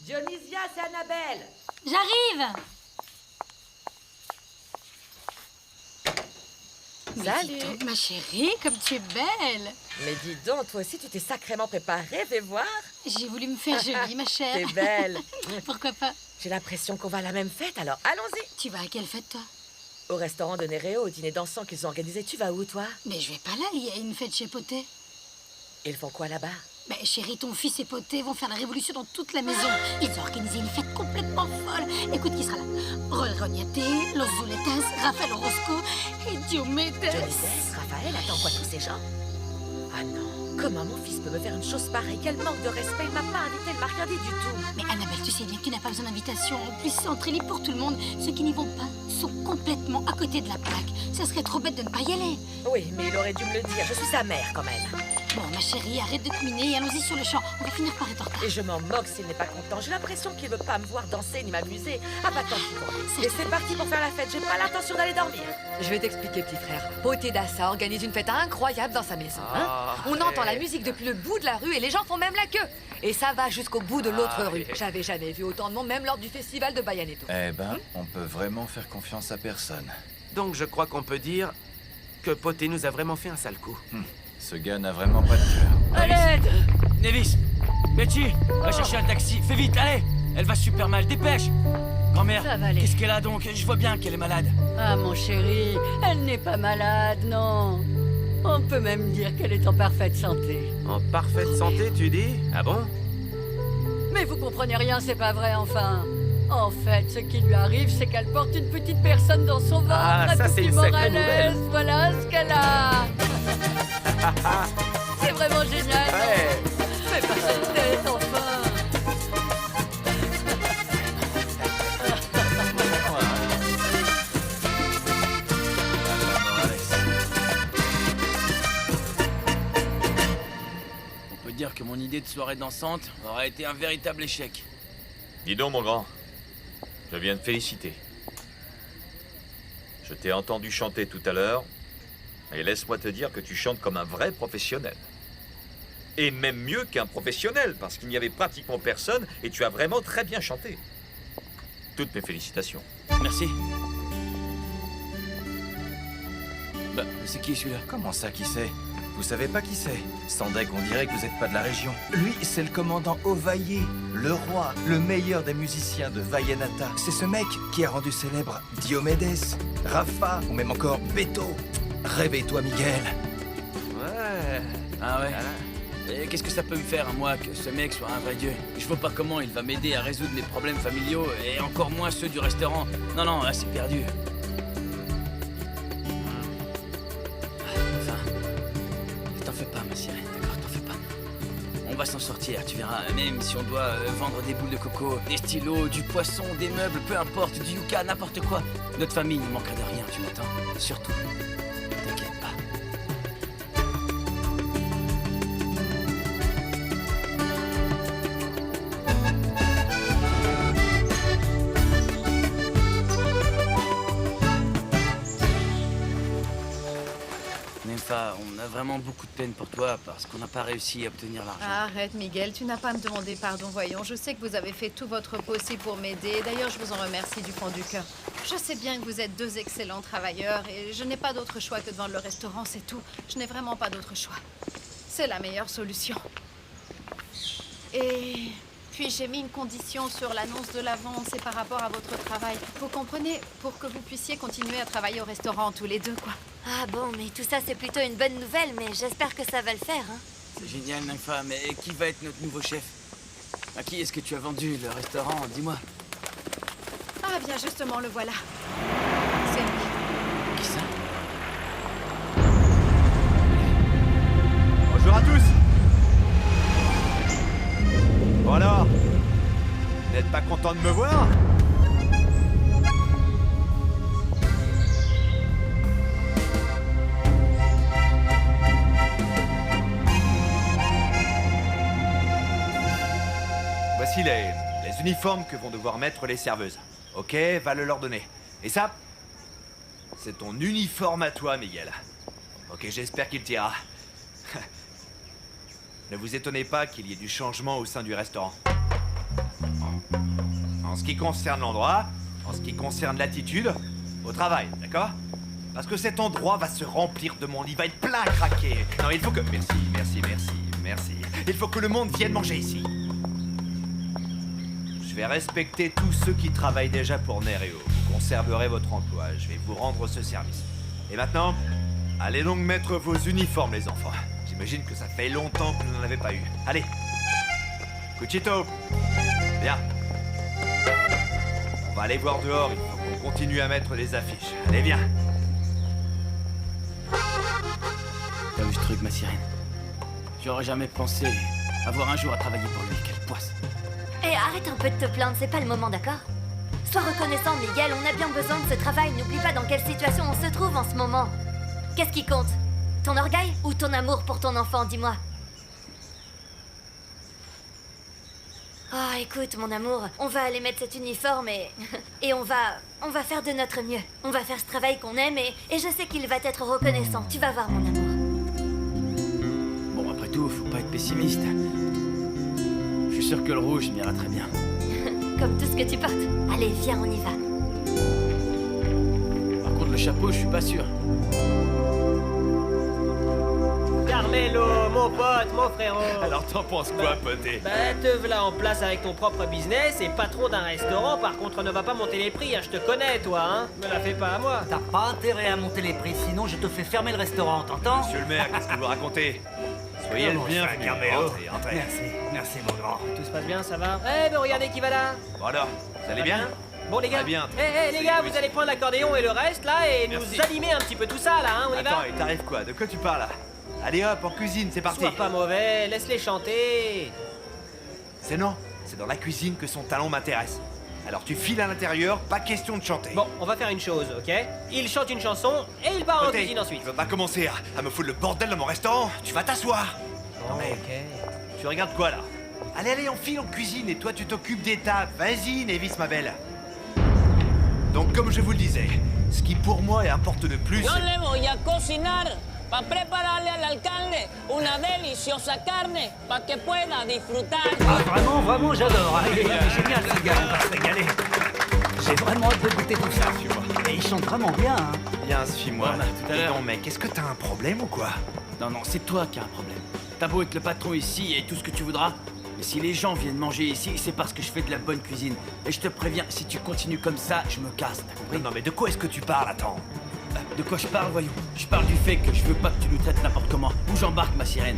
Dionysia, c'est Annabelle. J'arrive. Salut. Dis donc, ma chérie, comme tu es belle. Mais dis donc, toi aussi, tu t'es sacrément préparée, fais voir. J'ai voulu me faire jolie, ma chère. T'es belle. Pourquoi pas? J'ai l'impression qu'on va à la même fête, alors allons-y. Tu vas à quelle fête, toi? Au restaurant de Néréo, au dîner dansant qu'ils ont organisé, tu vas où, toi? Mais je vais pas là, il y a une fête chez Poté. Ils font quoi là-bas? Ben, chérie, ton fils et Poté vont faire la révolution dans toute la maison. Ils ont organisé une fête complètement folle. Écoute qui sera là. Rol Rognaté, Los Zuletas, Raphaël Orozco et Diomedes. Diomedes, Raphaël, attends quoi, tous ces gens? Ah non, comment mon fils peut me faire une chose pareille? Quel manque de respect, il m'a pas invité, il m'a rien dit du tout. Mais Annabelle, tu sais bien que tu n'as pas besoin d'invitation. En plus, c'est entrée libre pour tout le monde. Ceux qui n'y vont pas sont complètement à côté de la plaque. Ça serait trop bête de ne pas y aller. Oui, mais il aurait dû me le dire, je suis sa mère quand même. Bon, ma chérie, arrête de cominer et allons-y sur le champ. On va finir par être en retard. Et je m'en moque s'il n'est pas content. J'ai l'impression qu'il veut pas me voir danser ni m'amuser. Ah bah tant pis pour lui. Et c'est parti pour faire la fête. J'ai pas l'intention d'aller dormir. Je vais t'expliquer, petit frère. Poté d'Assa organise une fête incroyable dans sa maison. Hein. On entend la musique depuis le bout de la rue et les gens font même la queue. Et ça va jusqu'au bout de l'autre rue. J'avais jamais vu autant de monde, même lors du festival de Bayaneto. Eh ben, on peut vraiment faire confiance à personne. Donc je crois qu'on peut dire que Poté nous a vraiment fait un sale coup. Ce gars n'a vraiment pas de cœur. À l'aide! Nevis! Betty! Va chercher un taxi, fais vite, allez! Elle va super mal, dépêche! Grand-mère, Ça va aller. qu'est-ce qu'elle a donc? Je vois bien qu'elle est malade. Ah, mon chéri, elle n'est pas malade, non. On peut même dire qu'elle est en parfaite santé. En parfaite santé, tu dis? Ah bon? Mais vous comprenez rien, c'est pas vrai, enfin. En fait, ce qui lui arrive, c'est qu'elle porte une petite personne dans son ventre. Ah, un ça, tout c'est petit une sacrée Morales, nouvelle. voilà ce qu'elle a. C'est vraiment génial. Ouais. Fais pas cette tête, enfin. On peut dire que mon idée de soirée dansante aurait été un véritable échec. Dis donc, mon grand, je viens de féliciter. Je t'ai entendu chanter tout à l'heure, et laisse-moi te dire que tu chantes comme un vrai professionnel. Et même mieux qu'un professionnel, parce qu'il n'y avait pratiquement personne, et tu as vraiment très bien chanté. Toutes mes félicitations. Merci. Bah, c'est qui celui-là? Comment ça, qui c'est? Vous savez pas qui c'est? Sandek, on dirait que vous êtes pas de la région. Lui, c'est le commandant Ovaillé, le roi, le meilleur des musiciens de Vayenata. C'est ce mec qui a rendu célèbre Diomedes, Rafa ou même encore Beto. Réveille-toi, Miguel. Ouais. Ah ouais? Et qu'est-ce que ça peut me faire, moi, que ce mec soit un vrai dieu? Je vois pas comment il va m'aider à résoudre mes problèmes familiaux, et encore moins ceux du restaurant. Non, non, là, c'est perdu. Enfin, t'en fais pas, ma sirène, d'accord? T'en fais pas. On va s'en sortir, tu verras. Même si on doit vendre des boules de coco, des stylos, du poisson, des meubles, peu importe, du yucca, n'importe quoi. Notre famille ne manquera de rien, tu m'entends? Surtout, t'inquiète pas. Nympha, on a vraiment beaucoup de peine pour toi parce qu'on n'a pas réussi à obtenir l'argent. Arrête, Miguel, tu n'as pas à me demander pardon, voyons. Je sais que vous avez fait tout votre possible pour m'aider. D'ailleurs, je vous en remercie du fond du cœur. Je sais bien que vous êtes deux excellents travailleurs et je n'ai pas d'autre choix que de vendre le restaurant, c'est tout. Je n'ai vraiment pas d'autre choix. C'est la meilleure solution. Et puis j'ai mis une condition sur l'annonce de la vente, c'est par rapport à votre travail. Vous comprenez, pour que vous puissiez continuer à travailler au restaurant tous les deux, quoi. Ah bon, mais tout ça c'est plutôt une bonne nouvelle, mais j'espère que ça va le faire, hein. C'est génial, Nympha, mais qui va être notre nouveau chef? À qui est-ce que tu as vendu le restaurant? Dis-moi. Ah bien justement, le voilà. C'est lui. Qui ça? Bonjour à tous. Bon alors, vous n'êtes pas content de me voir? Voici les uniformes que vont devoir mettre les serveuses. Ok, va le leur donner. Et ça, c'est ton uniforme à toi, Miguel. Ok, j'espère qu'il t'ira. Ne vous étonnez pas qu'il y ait du changement au sein du restaurant. En ce qui concerne l'endroit, en ce qui concerne l'attitude, au travail, d'accord? Parce que cet endroit va se remplir de monde, il va être plein à craquer. Non, il faut que... Merci. Il faut que le monde vienne manger ici. Je vais respecter tous ceux qui travaillent déjà pour Nereo. Vous conserverez votre emploi, je vais vous rendre ce service. Et maintenant, allez donc mettre vos uniformes, les enfants. J'imagine que ça fait longtemps que vous n'en avez pas eu. Allez. Cuchito. Viens. On va aller voir dehors, il faut qu'on continue à mettre les affiches. Allez, viens. T'as vu ce truc, ma sirène? J'aurais jamais pensé avoir un jour à travailler pour lui. Quelle poisse. Et arrête un peu de te plaindre, c'est pas le moment, d'accord? Sois reconnaissant, Miguel, on a bien besoin de ce travail. N'oublie pas dans quelle situation on se trouve en ce moment. Qu'est-ce qui compte? Ton orgueil ou ton amour pour ton enfant, dis-moi? Oh, écoute, mon amour, on va aller mettre cet uniforme et on va faire de notre mieux. On va faire ce travail qu'on aime et je sais qu'il va être reconnaissant. Tu vas voir, mon amour. Bon, après tout, faut pas être pessimiste. Je suis sûr que le rouge m'ira très bien. Comme tout ce que tu portes. Allez, viens, on y va. Par contre, le chapeau, je suis pas sûr. Carmelo, mon pote, mon frérot. Alors t'en penses quoi, poté? Bah, te voilà en place avec ton propre business et patron d'un restaurant. Par contre, ne va pas monter les prix, hein, je te connais, toi, hein. Me la fais pas à moi. T'as pas intérêt à monter les prix, sinon je te fais fermer le restaurant, t'entends? Monsieur le maire, qu'est-ce que vous racontez? Soyez le bienvenu. Entrez. Merci mon grand. Tout se passe bien, ça va? Eh, mais regardez qui va là. Bon alors, vous allez bien? Bon, les gars. Très bien. Les gars, vous allez prendre l'accordéon et le reste, là, et Merci. nous animer un petit peu tout ça, là, hein, on y Attends, va? il t'arrive quoi? De quoi tu parles là? Allez hop, en cuisine, c'est parti. Sois pas mauvais, laisse-les chanter. C'est non, c'est dans la cuisine que son talent m'intéresse. Alors tu files à l'intérieur, pas question de chanter. Bon, on va faire une chose, ok? Il chante une chanson et il part en Poté, cuisine ensuite. Tu vas pas commencer à me foutre le bordel dans mon restaurant. Tu vas t'asseoir. Non mais, tu regardes quoi là? Allez, on file en cuisine et toi tu t'occupes des tables. Vas-y, Nevis, ma belle. Donc comme je vous le disais, ce qui pour moi importe le plus... Yo le voy a cocinar para prepararle al alcalde una deliciosa carne para que pueda disfrutar. Ah, vraiment, j'adore. Il est génial, ce gars, on va se régaler. J'ai vraiment hâte de goûter tout ça. Et il chante vraiment bien, hein. Bien, suis-moi. Voilà, tout à l'heure. Non, mec, est-ce que t'as un problème ou quoi? Non, c'est toi qui as un problème. T'as beau être le patron ici et tout ce que tu voudras, mais si les gens viennent manger ici, c'est parce que je fais de la bonne cuisine. Et je te préviens, si tu continues comme ça, je me casse, t'as compris? Non, mais de quoi est-ce que tu parles, attends? De quoi je parle, voyons? Je parle du fait que je veux pas que tu nous traites n'importe comment. Où j'embarque, ma sirène?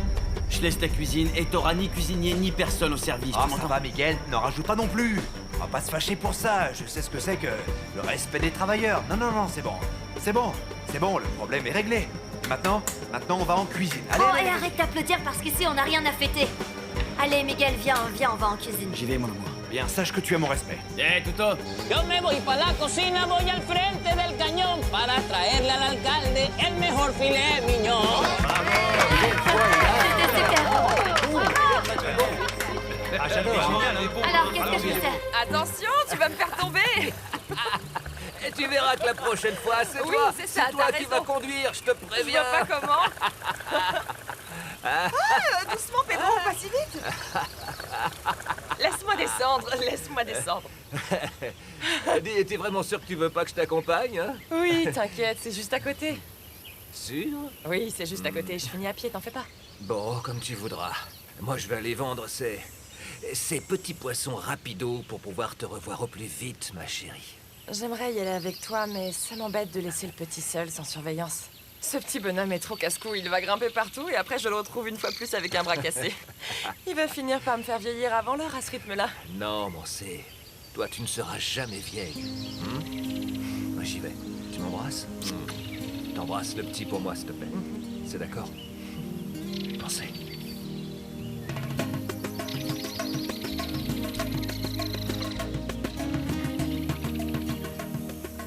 Je laisse la cuisine et t'auras ni cuisinier ni personne au service. Ah, tu ça m'entends? va, Miguel, n'en rajoute pas non plus. On va pas se fâcher pour ça. Je sais ce que c'est que le respect des travailleurs. Non, c'est bon. C'est bon, le problème est réglé. Maintenant, on va en cuisine. Allez, Oh, allez, et allez. arrête d'applaudir parce qu'ici on n'a rien à fêter. Allez, Miguel, viens, on va en cuisine. J'y vais, mon amour. Bien, sache que tu as mon respect. Eh, Tuto! Yo me voy para la cocina, voy al frente del cañón para traerle al alcalde el mejor filet mignon. C'était super. Ah, j'adore. Alors, qu'est-ce que je peux faire? Attention, tu vas me faire tomber. Et tu verras que la prochaine fois, c'est Oui, toi. c'est ça, toi t'as qui raison. vas conduire, je te Je préviens. vois pas comment. Doucement, Pedro, pas si vite. Laisse-moi descendre. Dis, t'es vraiment sûr que tu veux pas que je t'accompagne, hein? Oui, t'inquiète, c'est juste à côté. Sûr? Oui, c'est juste à côté, je finis à pied, t'en fais pas. Bon, comme tu voudras. Moi, je vais aller vendre ces petits poissons rapidos pour pouvoir te revoir au plus vite, ma chérie. J'aimerais y aller avec toi, mais ça m'embête de laisser le petit seul, sans surveillance. Ce petit bonhomme est trop casse-cou, il va grimper partout et après je le retrouve une fois plus avec un bras cassé. Il va finir par me faire vieillir avant l'heure à ce rythme-là. Non, mon C. Toi, tu ne seras jamais vieille. Moi, j'y vais. Tu m'embrasses? T'embrasses le petit pour moi, s'il te plaît. C'est d'accord? Pensez.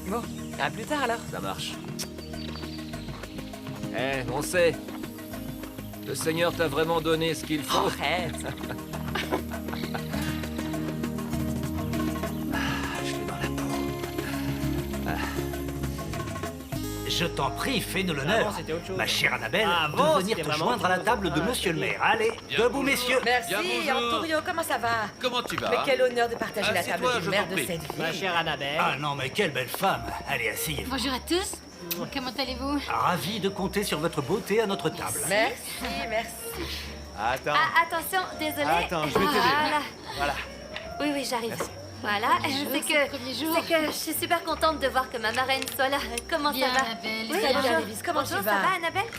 Bon, à plus tard alors. Ça marche. Eh, on sait. Le Seigneur t'a vraiment donné ce qu'il faut. Arrête. Je l'ai dans la peau. Je t'en prie, fais-nous l'honneur. Avant, c'était autre chose. Ma chère Annabelle, Avant, de venir c'était te vraiment joindre à la autre table de chose. monsieur le maire. Allez, debout, messieurs. Merci, Bien, bonjour. Antonio, comment ça va? Comment tu vas? Mais quel honneur de partager la table Assieds-toi, du je maire t'en de prie. cette Ma ville. chère Annabelle. Ah non, mais quelle belle femme. Allez, asseyez-vous. Bonjour à tous. Comment allez-vous? Ravi de compter sur votre beauté à notre table. Merci, merci. Attends. Ah, attention, désolé. Attends, je vais t'aider. Voilà. Oui, oui, j'arrive. Voilà, Bonjour, c'est c'est le premier jour. que je suis super contente de voir que ma marraine soit là. Comment Bien, ça va? Annabelle, Oui, ça va, bonjour. Davis, comment Bonjour, tu ça vas? va, Annabelle?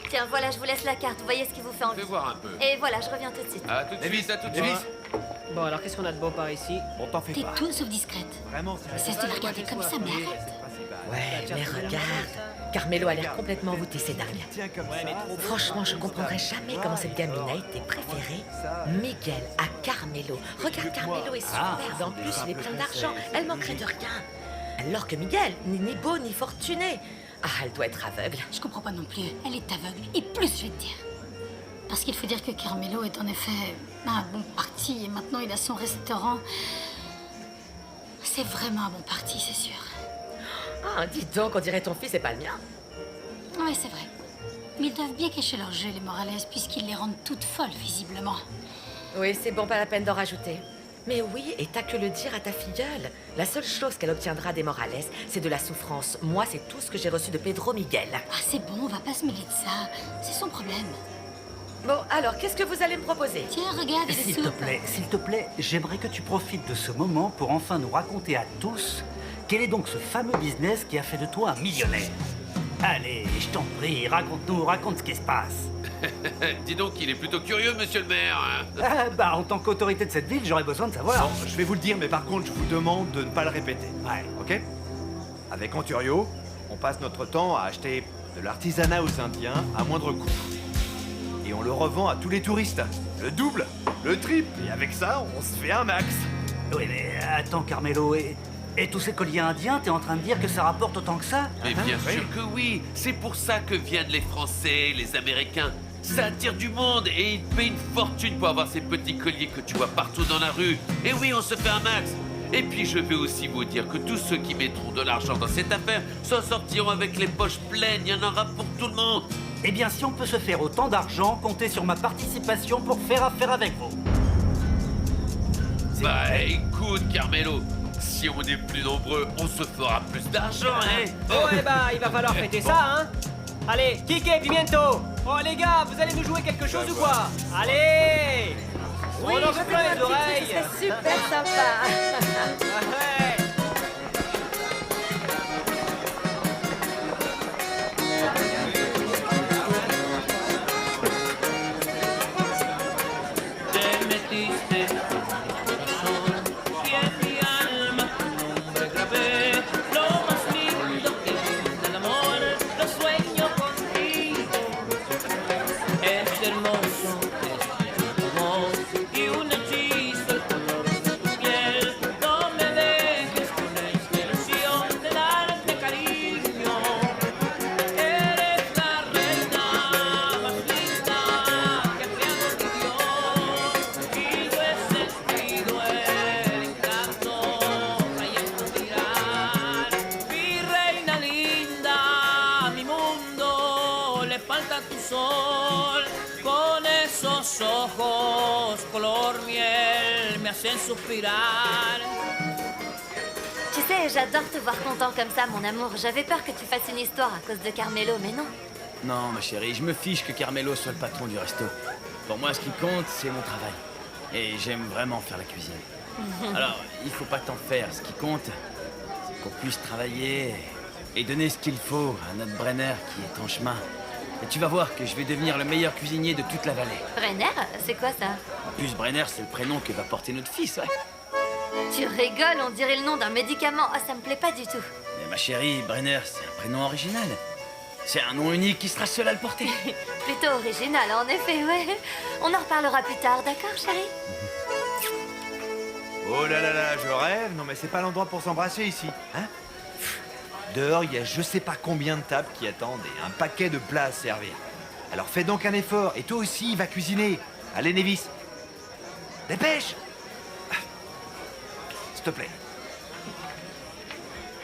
Tiens, voilà, je vous laisse la carte. Vous voyez ce qui vous fait envie. Fais voir un peu. Et voilà, je reviens tout de suite. À tout de suite, à tout de Davis. suite. Bon, alors qu'est-ce qu'on a de beau par ici? On t'en fait T'es pas. tout sauf discrète. Vraiment, Ça se te regarder comme ça, mais arrête. Ouais, mais regarde. Carmelo a l'air complètement voûté, c'est dingue. Tiens comme Ouais, mais trop Franchement, je comprendrai jamais comment cette gamine a été préférée. Miguel à Carmelo. Regarde, Carmelo est superbe. En plus, il est plein d'argent. Elle manquerait de rien. Alors que Miguel n'est ni beau ni fortuné. Ah, elle doit être aveugle. Je comprends pas non plus. Elle est aveugle. Et plus, je vais te dire. Parce qu'il faut dire que Carmelo est en effet un bon parti. Et maintenant, il a son restaurant. C'est vraiment un bon parti, c'est sûr. Ah, dis donc, on dirait ton fils et pas le mien. Oui, c'est vrai. Mais ils doivent bien cacher leur jeu, les Morales, puisqu'ils les rendent toutes folles, visiblement. Oui, c'est bon, pas la peine d'en rajouter. Mais oui, et t'as que le dire à ta filleule. La seule chose qu'elle obtiendra des Morales, c'est de la souffrance. Moi, c'est tout ce que j'ai reçu de Pedro Miguel. Ah, c'est bon, on va pas se mêler de ça. C'est son problème. Bon, alors, qu'est-ce que vous allez me proposer? Tiens, regarde, S'il soupe. s'il te plaît, j'aimerais que tu profites de ce moment pour enfin nous raconter à tous quel est donc ce fameux business qui a fait de toi un millionnaire. Allez, je t'en prie, raconte-nous, raconte ce qui se passe. Dis donc, il est plutôt curieux, monsieur le maire. Hein. Ah, bah, en tant qu'autorité de cette ville, j'aurais besoin de savoir. Bon, je vais vous le dire, mais par contre, je vous demande de ne pas le répéter. Ouais. Ok? Avec Anturio, on passe notre temps à acheter de l'artisanat aux Indiens à moindre coût. Et on le revend à tous les touristes. Le double, le triple. Et avec ça, on se fait un max. Oui, mais attends, Carmelo, et tous ces colliers indiens, t'es en train de dire que ça rapporte autant que ça? Mais bien oui. sûr que oui. C'est pour ça que viennent les Français, les Américains. Ça attire du monde et ils payent une fortune pour avoir ces petits colliers que tu vois partout dans la rue. Et oui, on se fait un max. Et puis je vais aussi vous dire que tous ceux qui mettront de l'argent dans cette affaire s'en sortiront avec les poches pleines. Il y en aura pour tout le monde. Eh bien, si on peut se faire autant d'argent, comptez sur ma participation pour faire affaire avec vous. Bah écoute, Carmelo, si on est plus nombreux, on se fera plus d'argent, hein. Oh, eh bah, il va falloir fêter ça, hein. Allez, Kike, Pimiento. Oh, les gars, vous allez nous jouer quelque chose ou quoi? Allez. Oui, On en je fait veux plein un les petit truc, oreilles. c'est super sympa. Ouais. Te metiste en mi corazón y en mi alma tu nombre grabé. Lo más lindo que es el amor, lo sueño contigo. Es hermoso, es tu voz y un hechizo el color de tu piel. No me dejes con esta ilusión de darte cariño. Eres la reina más linda que ha creado mi Dios. Y yo he sentido el encanto trayendo mirar. Mi reina linda, a mi mundo le falta tu sol. Con esos ojos color miel me hacen suspirar. Tu sais, j'adore te voir content comme ça, mon amour. J'avais peur que tu fasses une histoire à cause de Carmelo, mais non. Non, ma chérie, je me fiche que Carmelo soit le patron du resto. Pour moi, ce qui compte, c'est mon travail. Et j'aime vraiment faire la cuisine. Alors, il faut pas t'en faire. Ce qui compte, c'est qu'on puisse travailler et donner ce qu'il faut à notre Brenner qui est en chemin. Et tu vas voir que je vais devenir le meilleur cuisinier de toute la vallée. Brenner, c'est quoi ça? En plus, Brenner, c'est le prénom que va porter notre fils, ouais. Tu rigoles, on dirait le nom d'un médicament. Oh, ça me plaît pas du tout. Mais ma chérie, Brenner, c'est un prénom original. C'est un nom unique qui sera seul à le porter. Plutôt original, en effet, ouais. On en reparlera plus tard, d'accord, chérie? Oh là là là, je rêve. Non mais c'est pas l'endroit pour s'embrasser ici, hein? Dehors, il y a je sais pas combien de tables qui attendent et un paquet de plats à servir. Alors fais donc un effort, et toi aussi, va cuisiner. Allez, Nevis. Dépêche! S'il te plaît.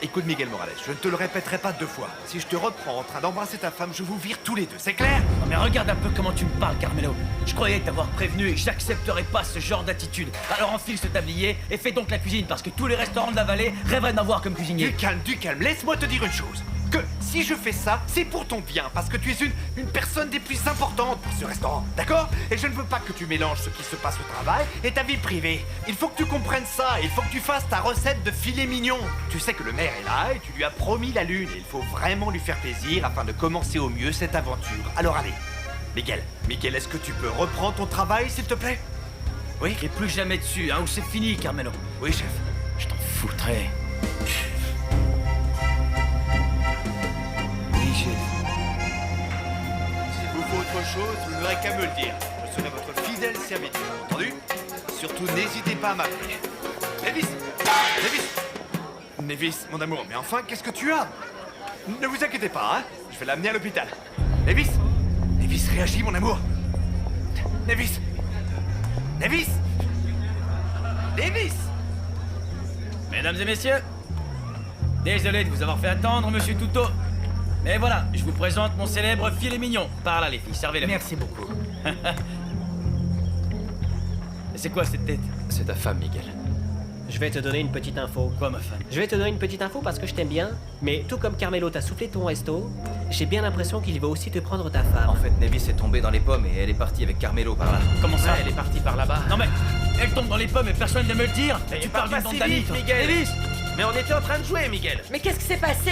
Écoute, Miguel Morales, je ne te le répéterai pas 2 fois. Si je te reprends en train d'embrasser ta femme, je vous vire tous les deux, c'est clair? Non mais regarde un peu comment tu me parles, Carmelo. Je croyais t'avoir prévenu et j'accepterais pas ce genre d'attitude. Alors enfile ce tablier et fais donc la cuisine parce que tous les restaurants de la vallée rêveraient de m'avoir comme cuisinier. Du calme, laisse-moi te dire une chose. Que si je fais ça, c'est pour ton bien, parce que tu es une personne des plus importantes pour ce restaurant, d'accord? Et je ne veux pas que tu mélanges ce qui se passe au travail et ta vie privée. Il faut que tu comprennes ça, il faut que tu fasses ta recette de filet mignon. Tu sais que le maire est là et tu lui as promis la lune, et il faut vraiment lui faire plaisir afin de commencer au mieux cette aventure. Alors allez, Miguel, est-ce que tu peux reprendre ton travail, s'il te plaît? Oui? Et plus jamais dessus, hein, ou c'est fini, Carmelo. Oui, chef. Je t'en foutrais. S'il vous faut autre chose, vous n'aurez qu'à me le dire. Je serai votre fidèle serviteur, entendu? Surtout, n'hésitez pas à m'appeler. Nevis, mon amour, mais enfin, qu'est-ce que tu as? Ne vous inquiétez pas, hein? Je vais l'amener à l'hôpital. Nevis, réagis, mon amour. Nevis. Mesdames et messieurs, désolé de vous avoir fait attendre, monsieur Touto. Mais voilà, je vous présente mon célèbre filet mignon. Par là, les filles, servez-le. Merci beaucoup. C'est quoi cette tête? C'est ta femme, Miguel. Je vais te donner une petite info. Quoi, ma femme? Je vais te donner une petite info parce que je t'aime bien, mais tout comme Carmelo t'a soufflé ton resto, j'ai bien l'impression qu'il va aussi te prendre ta femme. En fait, Nevis est tombée dans les pommes et elle est partie avec Carmelo par là. Comment ça? Ouais, elle est partie par là-bas. Non mais, elle tombe dans les pommes et personne ne me le dire. Tu parles d'une bande d'amis, toi. Nevis! Mais on était en train de jouer, Miguel. Mais qu'est-ce qui s'est passé?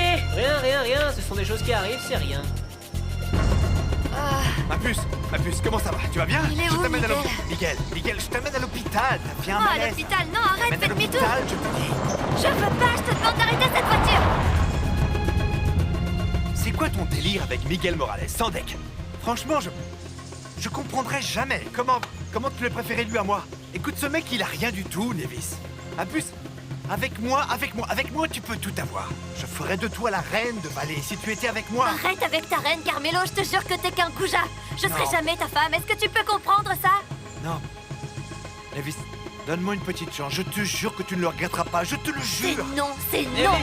Rien. Ce sont des choses qui arrivent, c'est rien. Ma puce, comment ça va? Tu vas bien? Il est Je où, t'amène à Miguel? l'hôpital. Miguel, je t'amène à l'hôpital. T'as fait un Oh, à malaise. l'hôpital, non, arrête, T'amène à fais demi-tour. l'hôpital, je te dis. Je veux pas, je te demande d'arrêter cette voiture. C'est quoi ton délire avec Miguel Morales, Sandek? Franchement, je comprendrai jamais. Comment tu le préféré lui à moi? Écoute, ce mec, il a rien du tout, Nevis. En plus, avec moi, tu peux tout avoir. Je ferai de toi la reine de Vallée si tu étais avec moi. Arrête avec ta reine, Carmelo, je te jure que t'es qu'un goujat. Je serai Non. jamais ta femme, est-ce que tu peux comprendre ça? Non. Nevis, donne-moi une petite chance. Je te jure que tu ne le regretteras pas. Je te le C'est jure. non, c'est non.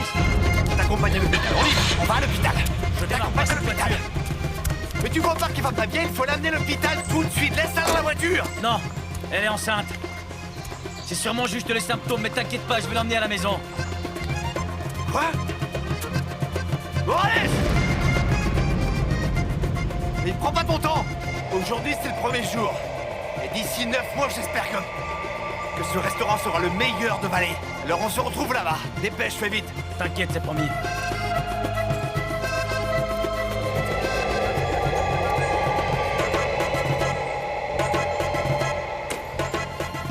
Je t'accompagne à l'hôpital. On va à l'hôpital. Je t'accompagne à l'hôpital. Mais tu vois pas qu'il va pas bien? Il faut l'amener à l'hôpital tout de suite. Laisse-la dans la voiture. Non, elle est enceinte. C'est sûrement juste les symptômes, mais t'inquiète pas, je vais l'emmener à la maison. Quoi? Morales! Mais prends pas ton temps. Aujourd'hui, c'est le premier jour. Et d'ici 9 mois, j'espère que ce restaurant sera le meilleur de Vallée. Alors on se retrouve là-bas. Dépêche, fais vite. T'inquiète, c'est promis.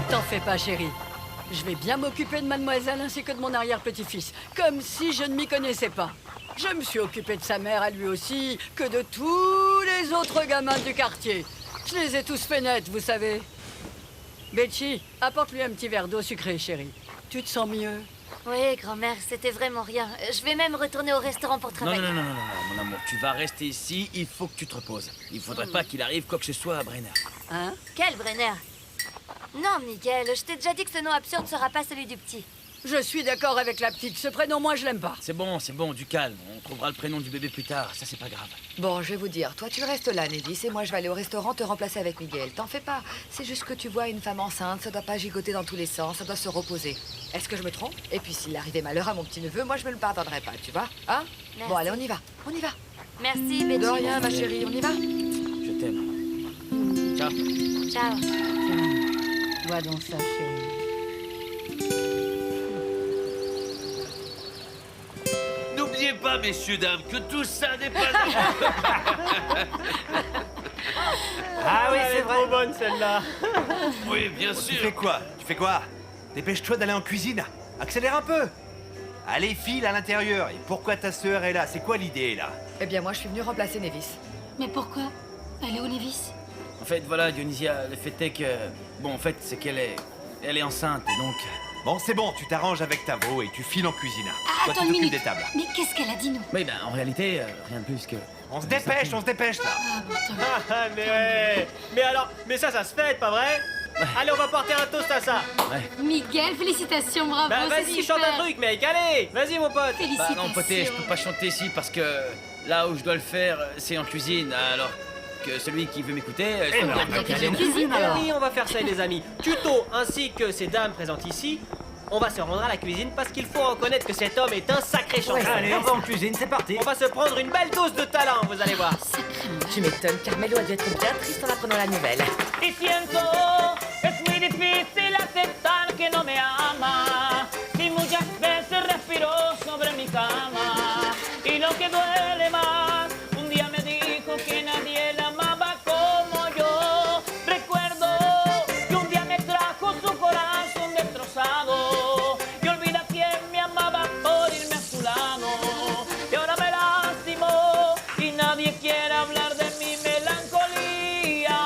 T'en fais pas, chérie. Je vais bien m'occuper de mademoiselle ainsi que de mon arrière-petit-fils, comme si je ne m'y connaissais pas. Je me suis occupé de sa mère à lui aussi, que de tous les autres gamins du quartier. Je les ai tous fait naître, vous savez. Betty, apporte-lui un petit verre d'eau sucrée, chérie. Tu te sens mieux? Oui, grand-mère, c'était vraiment rien. Je vais même retourner au restaurant pour Non, travailler. non, mon amour, tu vas rester ici, il faut que tu te reposes. Il faudrait pas qu'il arrive quoi que ce soit à Brenner. Hein? Quel Brenner? Non, Miguel, je t'ai déjà dit que ce nom absurde sera pas celui du petit. Je suis d'accord avec la petite. Ce prénom, moi, je l'aime pas. C'est bon, du calme. On trouvera le prénom du bébé plus tard, ça c'est pas grave. Bon, je vais vous dire, toi tu restes là, Nevis, et moi je vais aller au restaurant te remplacer avec Miguel. T'en fais pas. C'est juste que tu vois une femme enceinte, ça doit pas gigoter dans tous les sens, ça doit se reposer. Est-ce que je me trompe? Et puis s'il arrivait malheur à mon petit-neveu, moi je me le pardonnerais pas, tu vois? Hein? Merci. Bon, allez, on y va. Merci, Betty. De rien, ma chérie, on y va? Je t'aime. Ciao. Ciao. Vois donc ça, chérie. N'oubliez pas, messieurs, dames, que tout ça n'est pas... Ah oui, c'est trop bonne celle-là. Oui, bien Tu sûr. fais quoi? Dépêche-toi d'aller en cuisine. Accélère un peu. Allez, file à l'intérieur. Et pourquoi ta sœur est là? C'est quoi l'idée, là? Eh bien, moi je suis venue remplacer Nevis. Mais pourquoi? Elle est où, Nevis? En fait, voilà, Dionysia, le fait est que... Bon, en fait, c'est qu'elle est... Elle est enceinte, et donc... Bon, c'est bon, tu t'arranges avec ta veau et tu files en cuisine. Ah, Toi, attends tu une t'occupes minute. des tables. Mais qu'est-ce qu'elle a dit, nous? Oui, ben, en réalité, rien de plus que... On se dépêche là. Ah, bon, attends. Mais alors, mais ça se fait, pas vrai? Allez, on va porter un toast à ça. Miguel, félicitations, bravo, Bah c'est vas-y, super. chante un truc, mec, allez. Vas-y, mon pote. Bah non, poté, je peux pas chanter ici parce que là où je dois le faire, c'est en cuisine, alors que celui qui veut m'écouter, je peux bien en cuisine. Eh oui, on va faire ça, les amis. Tuto ainsi que ces dames présentes ici, on va se rendre à la cuisine parce qu'il faut reconnaître que cet homme est un sacré chanteur. Allez, on va en cuisine, c'est parti. On va se prendre une belle dose de talent, vous allez voir. Tu m'étonnes, Carmelo a dû être bien triste en apprenant la nouvelle. Y siento que es muy difícil aceptar que no me ama. Y muchas veces respiró sobre mi cama. Y lo que duele más, un día me dijo que nadie la amaba como yo. Recuerdo que un día me trajo su corazón destrozado. Y olvida quién me amaba por irme a su lado. Y ahora me lastimó y nadie quiere hablar de mi melancolía.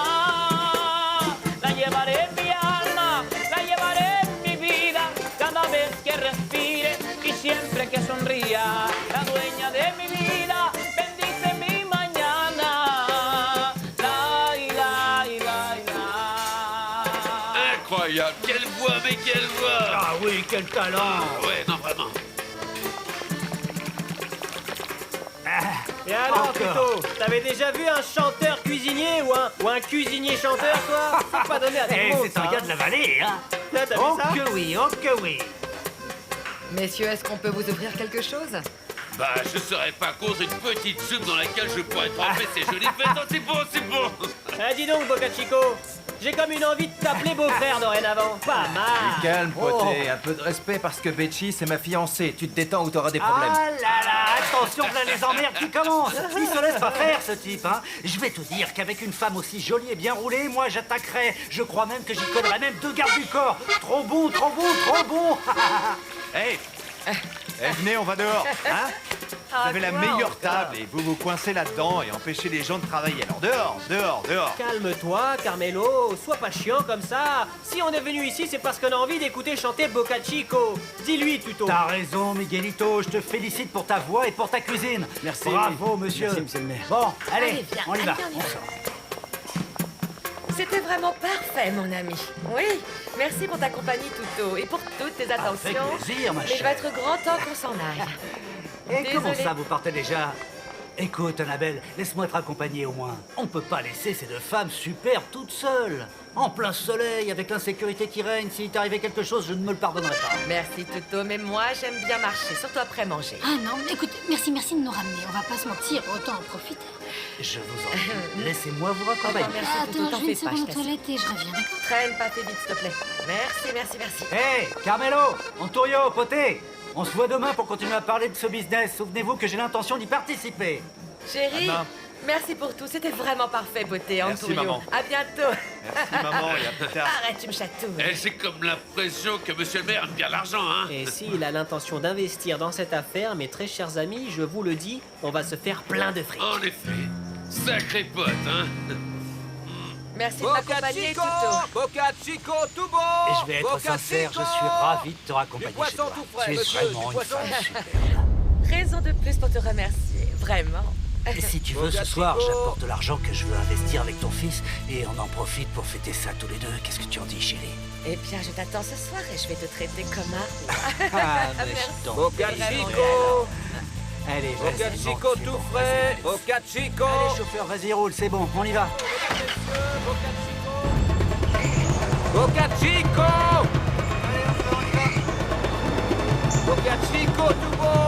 La llevaré en mi alma, la llevaré en mi vida, cada vez que respire y siempre que sonría. La dueña de mi vida bendice mi mañana. Incroyable, quelle voix, mais quelle voix! Ah oui, quel talent! Ouais, non, vraiment. Et alors, Encore. Tuto, t'avais déjà vu un chanteur cuisinier ou un cuisinier chanteur, toi? C'est pas donné à tout le monde, C'est un ça, gars de la vallée, hein? Là, t'as vu Oh ça? que oui, oh que oui. Messieurs, est-ce qu'on peut vous offrir quelque chose? Bah, je serais pas contre une petite soupe dans laquelle je pourrais tremper ces jolies fesses. Non, c'est bon, c'est bon! Eh, dis donc, Boca Chico, j'ai comme une envie de t'appeler beau-frère dorénavant. Pas mal. Calme, poté, un peu de respect parce que Betchy, c'est ma fiancée. Tu te détends ou t'auras des problèmes. Ah là là, attention, là les emmerdes qui commencent. Il se laisse pas faire, ce type, hein. Je vais te dire qu'avec une femme aussi jolie et bien roulée, moi j'attaquerais. Je crois même que j'y collerais même 2 gardes du corps. Trop bon, trop bon, trop bon. Hey, venez, on va dehors, hein? Vous avez la meilleure table et vous vous coincez là-dedans et empêchez les gens de travailler. Alors dehors, dehors, dehors. Calme-toi, Carmelo, sois pas chiant comme ça. Si on est venu ici, c'est parce qu'on a envie d'écouter chanter Boca Chico. Dis-lui, Tuto. T'as raison, Miguelito, je te félicite pour ta voix et pour ta cuisine. Merci. Bravo, monsieur. Merci, monsieur le maire. Bon, allez, Allez, viens, on y va. allez, on y On va. sort. C'était vraiment parfait, mon ami. Oui, merci pour ta compagnie, Tuto, et pour toutes tes attentions. Avec plaisir, ma Mais il chère. va être grand temps qu'on s'en aille. Et comment Désolée. ça, vous partez déjà? Écoute, Annabelle, laisse-moi te raccompagner au moins. On peut pas laisser ces 2 femmes superbes toutes seules. En plein soleil, avec l'insécurité qui règne, s'il t'arrivait quelque chose, je ne me le pardonnerais pas. Merci, Tuto, mais moi, j'aime bien marcher, surtout après manger. Ah non, mais écoute, merci de nous ramener. On va pas se mentir, autant en profiter. Je vous en prie, laissez-moi vous raccompagner. Merci, Tuto, Attends, t'en je vais fais une pas, seconde je aux t'assure. toilettes et je reviens, d'accord? Traîne pas, fais vite, s'il te plaît. Merci. Hé, Carmelo, Antonio, Poté, on se voit demain pour continuer à parler de ce business. Souvenez-vous que j'ai l'intention d'y participer. Chérie, Anna. merci pour tout. C'était vraiment parfait, beauté. Merci, Antonio. maman. À bientôt. Merci, maman, et à plus tard. Arrête, tu me chatouilles. Eh, j'ai comme l'impression que monsieur le maire aime bien l'argent, hein? Et s'il a l'intention d'investir dans cette affaire, mes très chers amis, je vous le dis, on va se faire plein de fric. En effet, sacré pote, hein? Merci de m'accompagner, Tuto. Boca Chico, tout bon! Et je vais être sincère, je suis ravi de te raccompagner chez poisson toi. tout frais, Tu es monsieur, vraiment du une poisson. femme superbe. Raison de plus pour te remercier. Vraiment. Et si tu veux, ce soir, j'apporte l'argent que je veux investir avec ton fils et on en profite pour fêter ça tous les deux. Qu'est-ce que tu en dis, chérie? Eh bien, je t'attends ce soir et je vais te traiter comme un roi. Ah, mais Merci. je t'en Boca prie. Chico! Allez, Boca vas-y, Chico mon tout petit frais! bon, Boca Chico! Allez, chauffeur, vas-y, roule, c'est bon, on y va. Boca Chico! Boca Chico, tout bon!